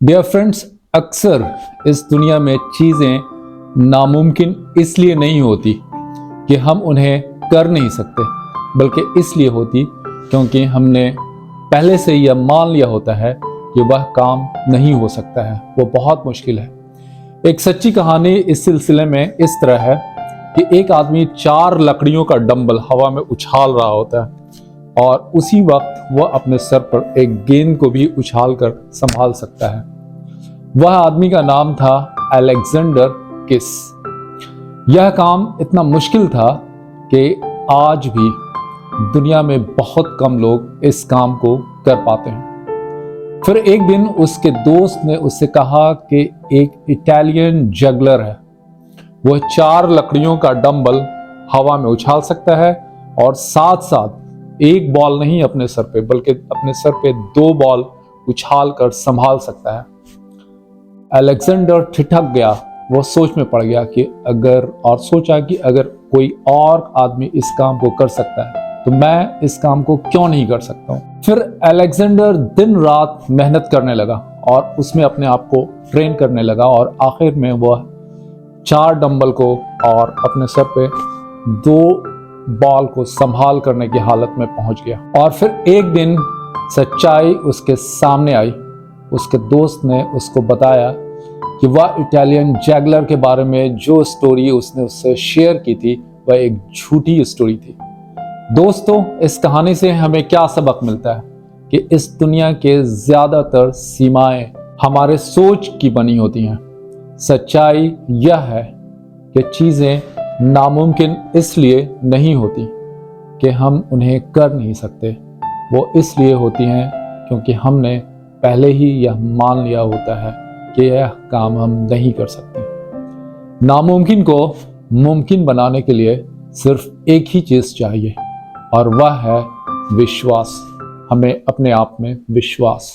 Dear friends, अक्सर इस दुनिया में चीज़ें नामुमकिन इसलिए नहीं होती कि हम उन्हें कर नहीं सकते, बल्कि इसलिए होती क्योंकि हमने पहले से यह मान लिया होता है कि वह काम नहीं हो सकता है, वो बहुत मुश्किल है। एक सच्ची कहानी इस सिलसिले में इस तरह है कि एक आदमी 4 लकड़ियों का डंबल हवा में उछाल रहा होता है और उसी वक्त वह अपने सर पर एक गेंद को भी उछाल कर संभाल सकता है। वह आदमी का नाम था अलेक्जेंडर किस। यह काम इतना मुश्किल था कि आज भी दुनिया में बहुत कम लोग इस काम को कर पाते हैं। फिर एक दिन उसके दोस्त ने उससे कहा कि एक इटालियन जगलर है, वह 4 लकड़ियों का डंबल हवा में उछाल सकता है और साथ साथ एक बॉल नहीं अपने सर पे, बल्कि अपने सर पे 2 बॉल उछाल कर संभाल सकता है। अलेक्जेंडर ठिठक गया, वो सोच में पड़ गया कि सोचा कि अगर कोई और आदमी इस काम को कर सकता है तो मैं इस काम को क्यों नहीं कर सकता हूँ। फिर अलेक्जेंडर दिन रात मेहनत करने लगा और उसमें अपने आप को ट्रेन करने लगा और आखिर में वह 4 डंबल को और अपने सर पे 2 बॉल को संभाल करने की हालत में पहुंच गया। और फिर एक दिन सच्चाई उसके सामने आई। उसके दोस्त ने उसको बताया कि वह इटालियन जैगलर के बारे में जो स्टोरी उसने उससे शेयर की थी वह एक झूठी स्टोरी थी। दोस्तों, इस कहानी से हमें क्या सबक मिलता है कि इस दुनिया के ज्यादातर सीमाएं हमारे सोच की बनी होती हैं। सच्चाई यह है कि चीजें नामुमकिन इसलिए नहीं होती कि हम उन्हें कर नहीं सकते, वो इसलिए होती हैं क्योंकि हमने पहले ही यह मान लिया होता है कि यह काम हम नहीं कर सकते। नामुमकिन को मुमकिन बनाने के लिए सिर्फ एक ही चीज चाहिए और वह है विश्वास। हमें अपने आप में विश्वास।